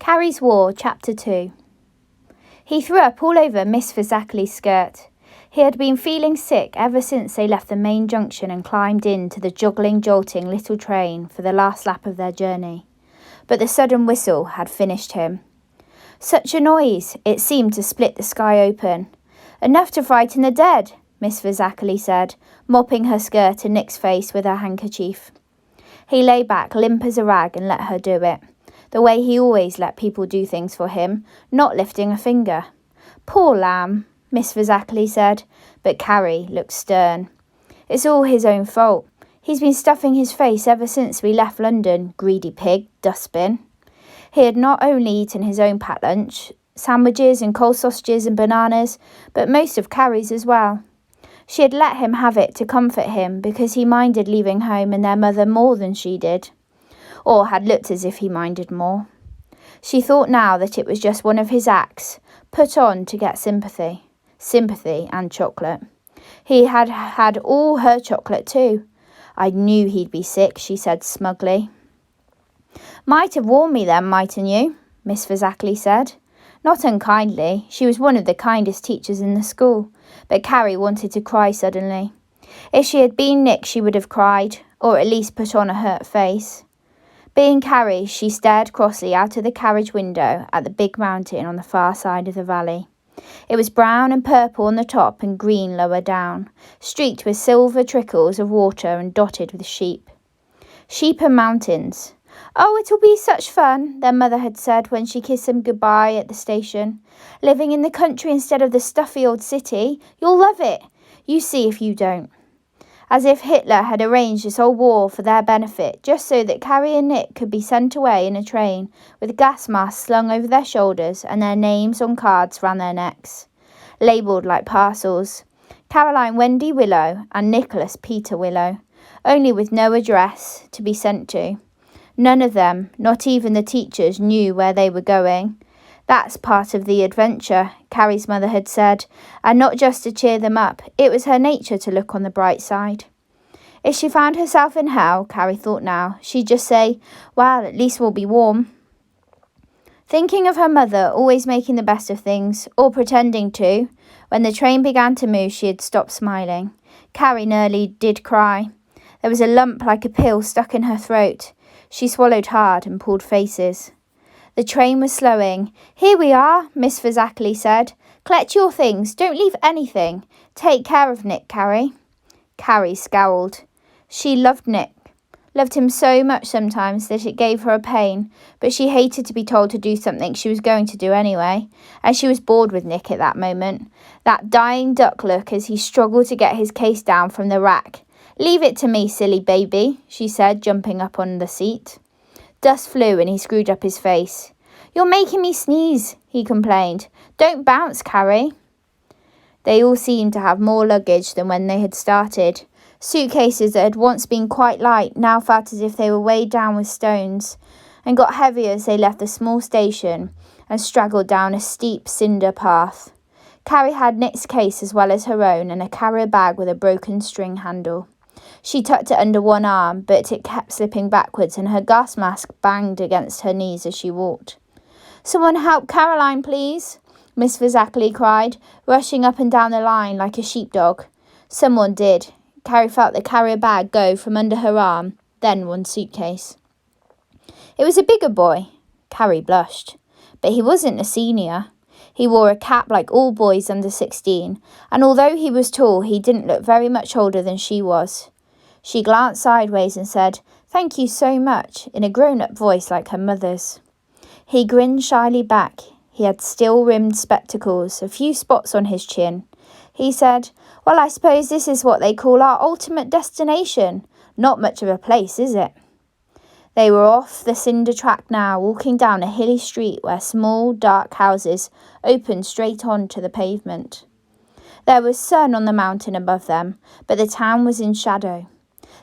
Carrie's War, Chapter 2. He threw up all over Miss Fazakli's skirt. He had been feeling sick ever since they left the main junction and climbed into the juggling, jolting little train for the last lap of their journey. But the sudden whistle had finished him. Such a noise, it seemed to split the sky open. Enough to frighten the dead, Miss Fazakli said, mopping her skirt and Nick's face with her handkerchief. He lay back limp as a rag and let her do it. The way he always let people do things for him, not lifting a finger. Poor lamb, Miss Fazakli said, but Carrie looked stern. It's all his own fault. He's been stuffing his face ever since we left London, greedy pig, dustbin. He had not only eaten his own packed lunch, sandwiches and cold sausages and bananas, but most of Carrie's as well. She had let him have it to comfort him because he minded leaving home and their mother more than she did. Or had looked as if he minded more. She thought now that it was just one of his acts, put on to get sympathy. Sympathy and chocolate. He had had all her chocolate too. I knew he'd be sick, she said smugly. Might have warned me then, mightn't you? Miss Fazakli said. Not unkindly. She was one of the kindest teachers in the school. But Carrie wanted to cry suddenly. If she had been Nick, she would have cried, or at least put on a hurt face. Being Carrie, she stared crossly out of the carriage window at the big mountain on the far side of the valley. It was brown and purple on the top and green lower down, streaked with silver trickles of water and dotted with sheep. Sheep and mountains. Oh, it'll be such fun, their mother had said when she kissed them goodbye at the station. Living in the country instead of the stuffy old city. You'll love it. You see if you don't. As if Hitler had arranged this whole war for their benefit, just so that Carrie and Nick could be sent away in a train with gas masks slung over their shoulders and their names on cards round their necks, labelled like parcels. Caroline Wendy Willow and Nicholas Peter Willow, only with no address to be sent to. None of them, not even the teachers, knew where they were going. That's part of the adventure, Carrie's mother had said, and not just to cheer them up, it was her nature to look on the bright side. If she found herself in hell, Carrie thought now, she'd just say, well, at least we'll be warm. Thinking of her mother always making the best of things, or pretending to, when the train began to move she had stopped smiling. Carrie nearly did cry. There was a lump like a pill stuck in her throat. She swallowed hard and pulled faces. The train was slowing. Here we are, Miss Fazakli said. Collect your things. Don't leave anything. Take care of Nick, Carrie. Carrie scowled. She loved Nick. Loved him so much sometimes that it gave her a pain, but she hated to be told to do something she was going to do anyway, and she was bored with Nick at that moment. That dying duck look as he struggled to get his case down from the rack. Leave it to me, silly baby, she said, jumping up on the seat. Dust flew and he screwed up his face. You're making me sneeze, he complained. Don't bounce, Carrie. They all seemed to have more luggage than when they had started. Suitcases that had once been quite light now felt as if they were weighed down with stones, and got heavier as they left the small station and straggled down a steep cinder path. Carrie had Nick's case as well as her own and a carrier bag with a broken string handle. She tucked it under one arm, but it kept slipping backwards and her gas mask banged against her knees as she walked. Someone help Caroline, please, Miss Fazakli cried, rushing up and down the line like a sheepdog. Someone did. Carrie felt the carrier bag go from under her arm, then one suitcase. It was a bigger boy. Carrie blushed. But he wasn't a senior. He wore a cap like all boys under 16, and although he was tall, he didn't look very much older than she was. She glanced sideways and said, "Thank you so much," in a grown-up voice like her mother's. He grinned shyly back. He had steel-rimmed spectacles, a few spots on his chin. He said, "Well, I suppose this is what they call our ultimate destination. Not much of a place, is it?" They were off the cinder track now, walking down a hilly street where small, dark houses opened straight onto the pavement. There was sun on the mountain above them, but the town was in shadow.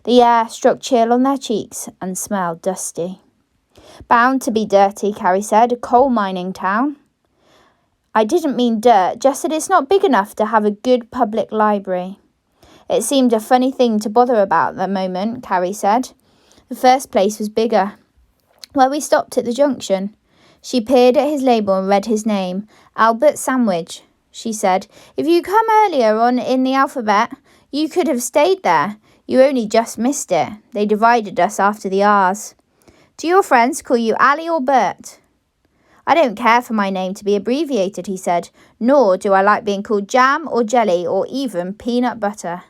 The air struck chill on their cheeks and smelled dusty. Bound to be dirty, Carrie said, a coal mining town. I didn't mean dirt, just that it's not big enough to have a good public library. It seemed a funny thing to bother about at the moment, Carrie said. The first place was bigger. Where we stopped at the junction. She peered at his label and read his name. Albert Sandwich, she said. If you come earlier on in the alphabet, you could have stayed there. You only just missed it. They divided us after the R's. Do your friends call you Ali or Bert? I don't care for my name to be abbreviated, he said, nor do I like being called jam or jelly or even peanut butter.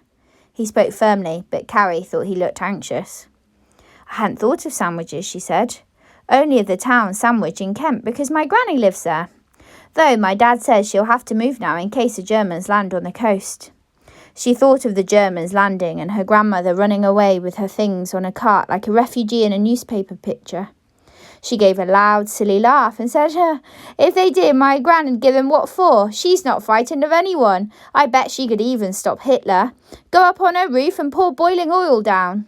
He spoke firmly, but Carrie thought he looked anxious. I hadn't thought of sandwiches, she said. Only of the town Sandwich in Kent, because my granny lives there. Though my dad says she'll have to move now in case the Germans land on the coast. She thought of the Germans landing and her grandmother running away with her things on a cart like a refugee in a newspaper picture. She gave a loud, silly laugh and said, if they did, my gran'd give them what for. She's not frightened of anyone. I bet she could even stop Hitler. Go up on her roof and pour boiling oil down.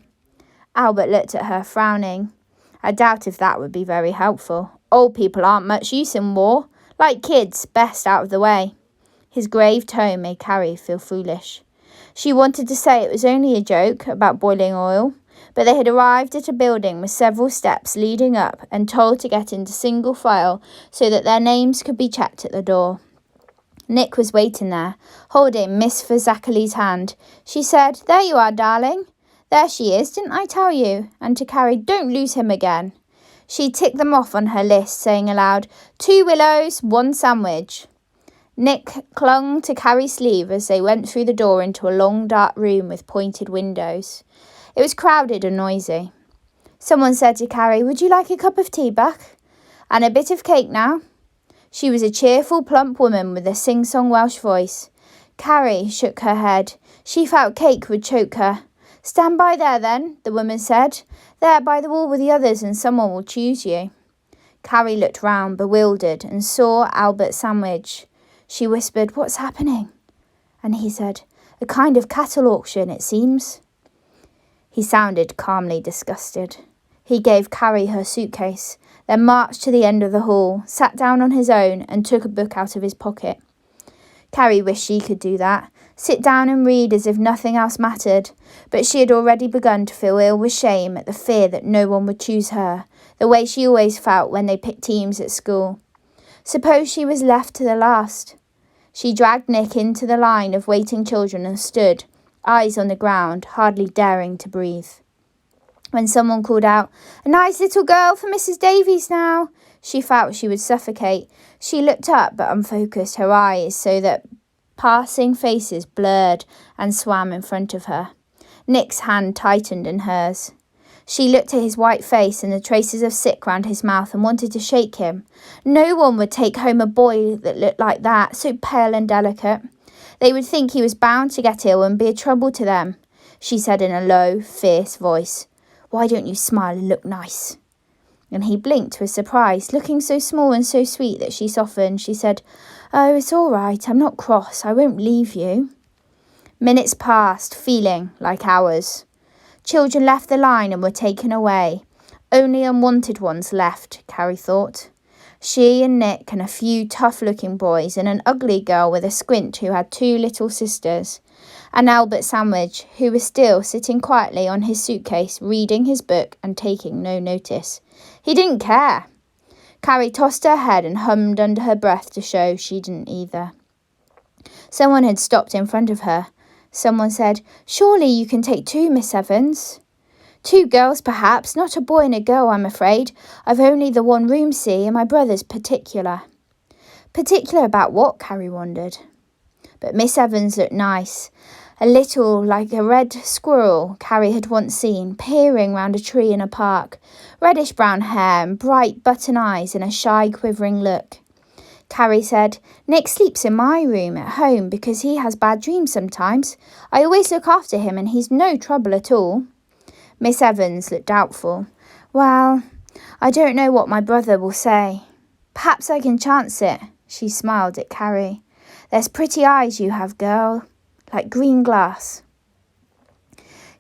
Albert looked at her, frowning. I doubt if that would be very helpful. Old people aren't much use in war. Like kids, best out of the way. His grave tone made Carrie feel foolish. She wanted to say it was only a joke about boiling oil, but they had arrived at a building with several steps leading up and told to get into single file so that their names could be checked at the door. Nick was waiting there, holding Miss Fazackerly's hand. She said, There you are, darling. There she is, didn't I tell you? And to Carrie, don't lose him again. She ticked them off on her list, saying aloud, 2 willows, 1 sandwich. Nick clung to Carrie's sleeve as they went through the door into a long dark room with pointed windows. It was crowded and noisy. Someone said to Carrie, Would you like a cup of tea, Buck? And a bit of cake now? She was a cheerful, plump woman with a sing-song Welsh voice. Carrie shook her head. She felt cake would choke her. Stand by there then, the woman said. There by the wall with the others and someone will choose you. Carrie looked round, bewildered, and saw Albert Sandwich. She whispered, What's happening? And he said, A kind of cattle auction, it seems. He sounded calmly disgusted. He gave Carrie her suitcase, then marched to the end of the hall, sat down on his own and took a book out of his pocket. Carrie wished she could do that, sit down and read as if nothing else mattered, but she had already begun to feel ill with shame at the fear that no one would choose her, the way she always felt when they picked teams at school. Suppose she was left to the last. She dragged Nick into the line of waiting children and stood, eyes on the ground, hardly daring to breathe. When someone called out, A nice little girl for Mrs. Davies now, she felt she would suffocate. She looked up but unfocused her eyes so that passing faces blurred and swam in front of her. Nick's hand tightened in hers. She looked at his white face and the traces of sick round his mouth and wanted to shake him. No one would take home a boy that looked like that, so pale and delicate. They would think he was bound to get ill and be a trouble to them, she said in a low, fierce voice. Why don't you smile and look nice? And he blinked with surprise, looking so small and so sweet that she softened. She said, Oh, it's all right. I'm not cross. I won't leave you. Minutes passed, feeling like hours. Children left the line and were taken away. Only unwanted ones left, Carrie thought. She and Nick and a few tough-looking boys and an ugly girl with a squint who had 2 little sisters. And Albert Sandwich, who was still sitting quietly on his suitcase, reading his book and taking no notice. He didn't care. Carrie tossed her head and hummed under her breath to show she didn't either. Someone had stopped in front of her. Someone said, Surely you can take 2, Miss Evans. 2 girls, perhaps, not a boy and a girl, I'm afraid. I've only the 1 room, see, and my brother's particular. Particular about what, Carrie wondered. But Miss Evans looked nice. A little like a red squirrel Carrie had once seen, peering round a tree in a park. Reddish-brown hair and bright button eyes and a shy, quivering look. Carrie said, Nick sleeps in my room at home because he has bad dreams sometimes. I always look after him and he's no trouble at all. Miss Evans looked doubtful. Well, I don't know what my brother will say. Perhaps I can chance it. She smiled at Carrie. There's pretty eyes you have, girl, like green glass.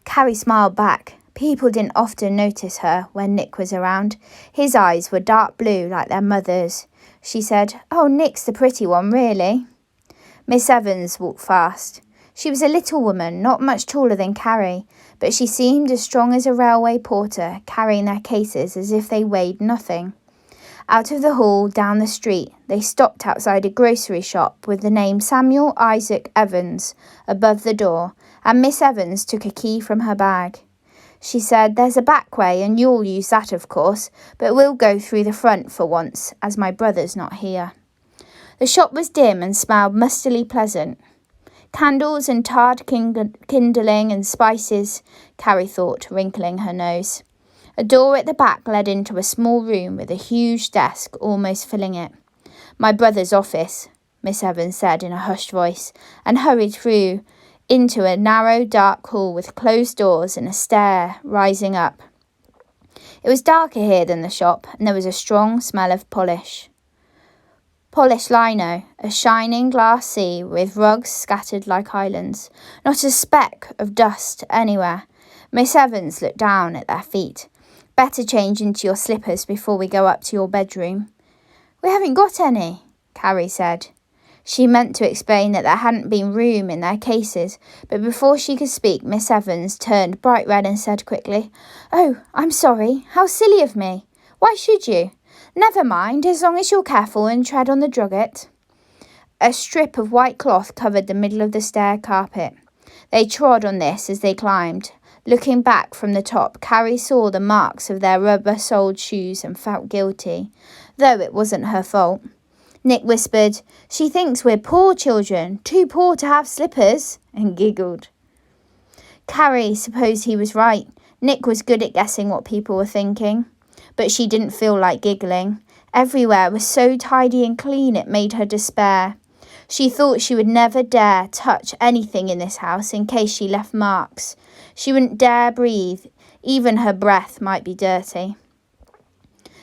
Carrie smiled back. People didn't often notice her when Nick was around. His eyes were dark blue like their mother's. She said, Oh, Nick's the pretty one, really. Miss Evans walked fast. She was a little woman, not much taller than Carrie, but she seemed as strong as a railway porter, carrying their cases as if they weighed nothing. Out of the hall, down the street, they stopped outside a grocery shop with the name Samuel Isaac Evans above the door, and Miss Evans took a key from her bag. She said, "There's a back way, and you'll use that, of course, but we'll go through the front for once, as my brother's not here." The shop was dim and smelled mustily pleasant. Candles and tarred kindling and spices, Carrie thought, wrinkling her nose. A door at the back led into a small room with a huge desk almost filling it. "My brother's office," Miss Evans said in a hushed voice, and hurried through into a narrow, dark hall with closed doors and a stair rising up. It was darker here than the shop, and there was a strong smell of polished lino, a shining glass sea with rugs scattered like islands. Not a speck of dust anywhere. Miss Evans looked down at their feet. "Better change into your slippers before we go up to your bedroom." "We haven't got any," Carrie said. She meant to explain that there hadn't been room in their cases, but before she could speak, Miss Evans turned bright red and said quickly, "Oh, I'm sorry. How silly of me. Why should you? Never mind, as long as you're careful and tread on the drugget." A strip of white cloth covered the middle of the stair carpet. They trod on this as they climbed. Looking back from the top, Carrie saw the marks of their rubber-soled shoes and felt guilty, though it wasn't her fault. Nick whispered, "She thinks we're poor children, too poor to have slippers," and giggled. Carrie supposed he was right. Nick was good at guessing what people were thinking. But she didn't feel like giggling. Everywhere was so tidy and clean it made her despair. She thought she would never dare touch anything in this house in case she left marks. She wouldn't dare breathe. Even her breath might be dirty.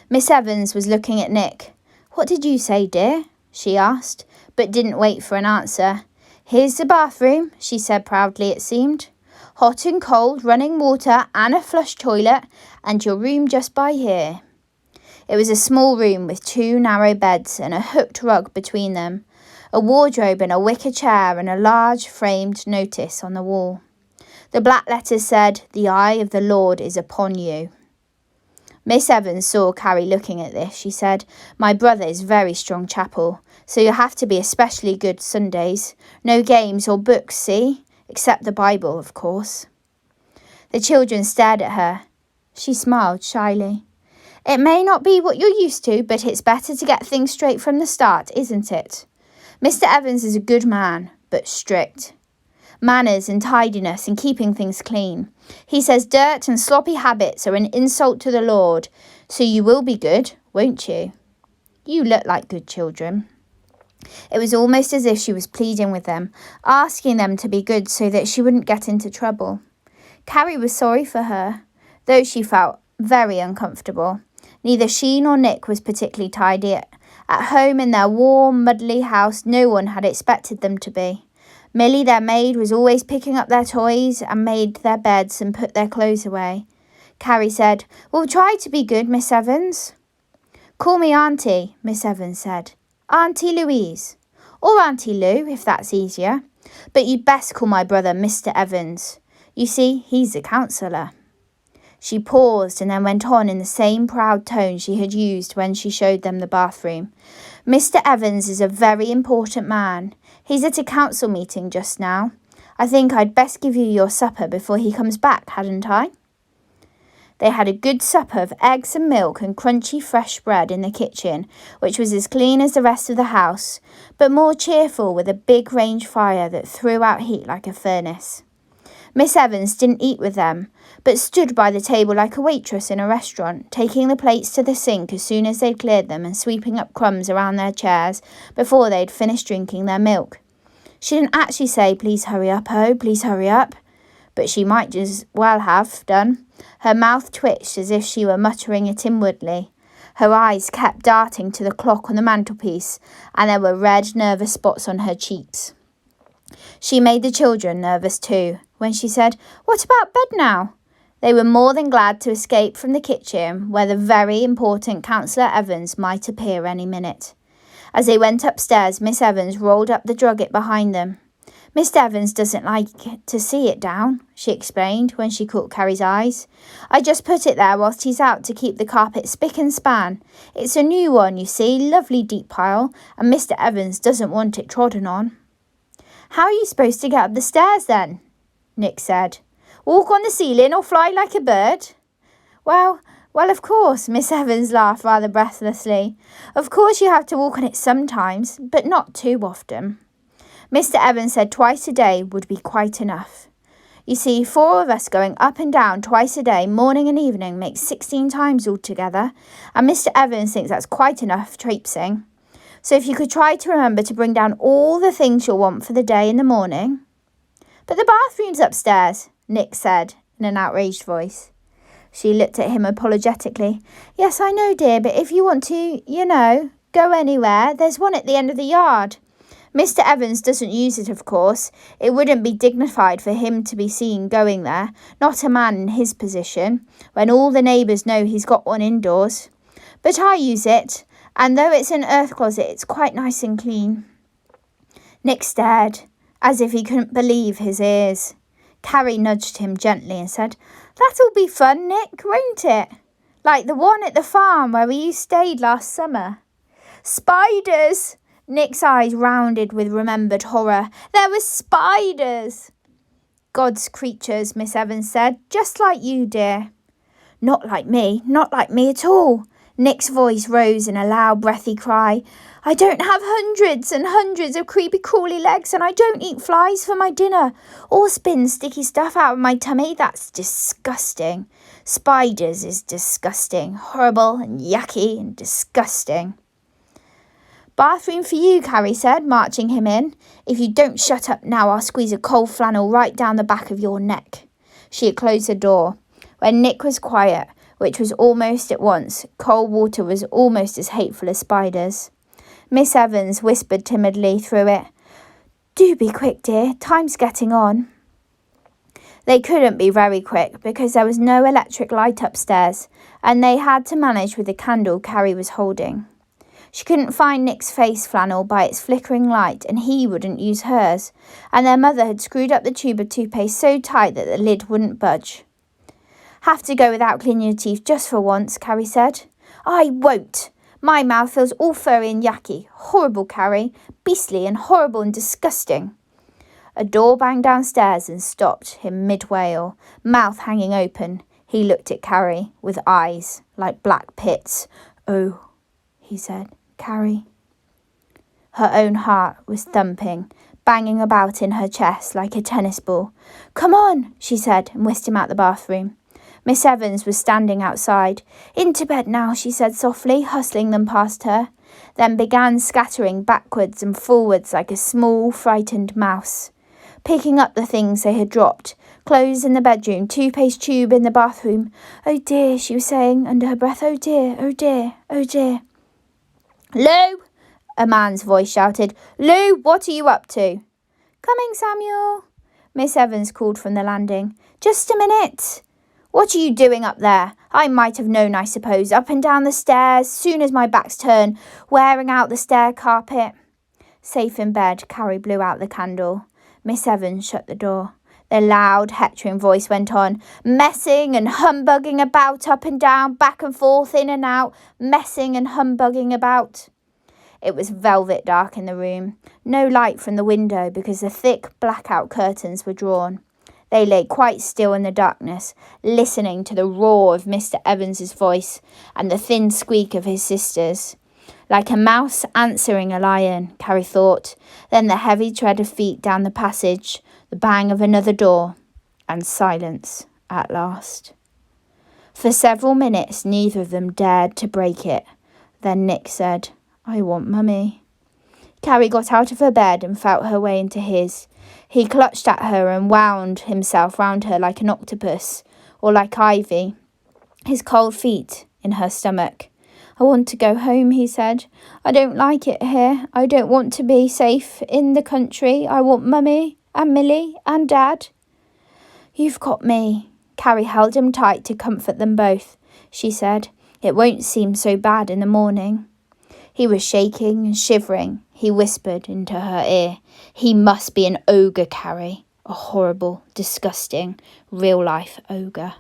Miss Evans was looking at Nick. "What did you say, dear?" she asked, but didn't wait for an answer. "Here's the bathroom," she said proudly, it seemed. "Hot and cold, running water and a flush toilet, and your room just by here." It was a small room with 2 narrow beds and a hooked rug between them, a wardrobe and a wicker chair and a large framed notice on the wall. The black letters said, "The eye of the Lord is upon you." Miss Evans saw Carrie looking at this. She said, "My brother is very strong chapel, so you'll have to be especially good Sundays. No games or books, see? Except the Bible, of course." The children stared at her. She smiled shyly. "It may not be what you're used to, but it's better to get things straight from the start, isn't it? Mr. Evans is a good man, but strict. Manners and tidiness and keeping things clean. He says dirt and sloppy habits are an insult to the Lord, so you will be good, won't you? You look like good children." It was almost as if she was pleading with them, asking them to be good so that she wouldn't get into trouble. Carrie was sorry for her, though she felt very uncomfortable. Neither she nor Nick was particularly tidy. At home in their warm, muddly house, no one had expected them to be. Millie, their maid, was always picking up their toys and made their beds and put their clothes away. Carrie said, "We'll try to be good, Miss Evans." "Call me Auntie," Miss Evans said. "Auntie Louise. Or Auntie Lou, if that's easier. But you'd best call my brother Mr. Evans. You see, he's a counsellor." She paused and then went on in the same proud tone she had used when she showed them the bathroom. "Mr. Evans is a very important man. He's at a council meeting just now. I think I'd best give you your supper before he comes back, hadn't I?" They had a good supper of eggs and milk and crunchy fresh bread in the kitchen, which was as clean as the rest of the house, but more cheerful with a big range fire that threw out heat like a furnace. Miss Evans didn't eat with them, but stood by the table like a waitress in a restaurant, taking the plates to the sink as soon as they'd cleared them and sweeping up crumbs around their chairs before they'd finished drinking their milk. She didn't actually say, "Please hurry up, oh, please hurry up," but she might as well have done. Her mouth twitched as if she were muttering it inwardly. Her eyes kept darting to the clock on the mantelpiece, and there were red, nervous spots on her cheeks. She made the children nervous too, when she said, "What about bed now?" They were more than glad to escape from the kitchen, where the very important Councillor Evans might appear any minute. As they went upstairs, Miss Evans rolled up the drugget behind them. Mr. Evans doesn't like to see it down, she explained when she caught Carrie's eyes. I just put it there whilst he's out to keep the carpet spick and span. It's a new one, you see, lovely deep pile, and Mr. Evans doesn't want it trodden on. How are you supposed to get up the stairs then? Nick said. Walk on the ceiling or fly like a bird? Well, of course, Miss Evans laughed rather breathlessly. Of course you have to walk on it sometimes, but not too often. Mr. Evans said twice a day would be quite enough. You see, 4 of us going up and down twice a day, morning and evening, makes 16 times altogether, and Mr. Evans thinks that's quite enough traipsing. So if you could try to remember to bring down all the things you'll want for the day in the morning. But the bathroom's upstairs, Nick said in an outraged voice. She looked at him apologetically. Yes, I know, dear, but if you want to, go anywhere, there's one at the end of the yard. Mr. Evans doesn't use it, of course. It wouldn't be dignified for him to be seen going there, not a man in his position, when all the neighbours know he's got one indoors. But I use it, and though it's an earth closet, it's quite nice and clean. Nick stared, as if he couldn't believe his ears. Carrie nudged him gently and said, That'll be fun, Nick, won't it? Like the one at the farm where you stayed last summer. Spiders! Nick's eyes rounded with remembered horror. There were spiders! God's creatures, Miss Evans said, just like you, dear. Not like me at all. Nick's voice rose in a loud, breathy cry. I don't have hundreds and hundreds of creepy crawly legs, and I don't eat flies for my dinner, or spin sticky stuff out of my tummy. That's disgusting. Spiders is disgusting. Horrible and yucky and disgusting. Bathroom for you, Carrie said, marching him in. If you don't shut up now, I'll squeeze a cold flannel right down the back of your neck. She had closed the door. When Nick was quiet, which was almost at once, cold water was almost as hateful as spiders. Miss Evans whispered timidly through it, Do be quick, dear. Time's getting on. They couldn't be very quick because there was no electric light upstairs, and they had to manage with the candle Carrie was holding. She couldn't find Nick's face flannel by its flickering light, and he wouldn't use hers, and their mother had screwed up the tube of toothpaste so tight that the lid wouldn't budge. Have to go without cleaning your teeth just for once, Carrie said. I won't. My mouth feels all furry and yucky. Horrible, Carrie. Beastly and horrible and disgusting. A door banged downstairs and stopped him mid-wail, mouth hanging open. He looked at Carrie with eyes like black pits. Oh, he said. Carrie. Her own heart was thumping, banging about in her chest like a tennis ball. Come on, she said, and whisked him out the bathroom. Miss Evans was standing outside. Into bed now, she said softly, hustling them past her, then began scattering backwards and forwards like a small, frightened mouse, picking up the things they had dropped. Clothes in the bedroom, toothpaste tube in the bathroom. Oh dear, she was saying under her breath, oh dear, oh dear, oh dear. Lou, a man's voice shouted. Lou, what are you up to? Coming, Samuel, Miss Evans called from the landing. Just a minute. What are you doing up there? I might have known, I suppose. Up and down the stairs, soon as my back's turned, wearing out the stair carpet. Safe in bed, Carrie blew out the candle. Miss Evans shut the door. The loud, hectoring voice went on, messing and humbugging about up and down, back and forth, in and out, messing and humbugging about. It was velvet dark in the room. No light from the window because the thick blackout curtains were drawn. They lay quite still in the darkness, listening to the roar of Mr. Evans's voice and the thin squeak of his sisters. Like a mouse answering a lion, Carrie thought, then the heavy tread of feet down the passage, the bang of another door, and silence at last. For several minutes, neither of them dared to break it. Then Nick said, I want Mummy. Carrie got out of her bed and felt her way into his. He clutched at her and wound himself round her like an octopus, or like ivy, his cold feet in her stomach. I want to go home, he said. I don't like it here. I don't want to be safe in the country. I want Mummy and Millie and Dad. You've got me. Carrie held him tight to comfort them both. She said, It won't seem so bad in the morning. He was shaking and shivering. He whispered into her ear, "He must be an ogre, Carrie. A horrible, disgusting, real-life ogre."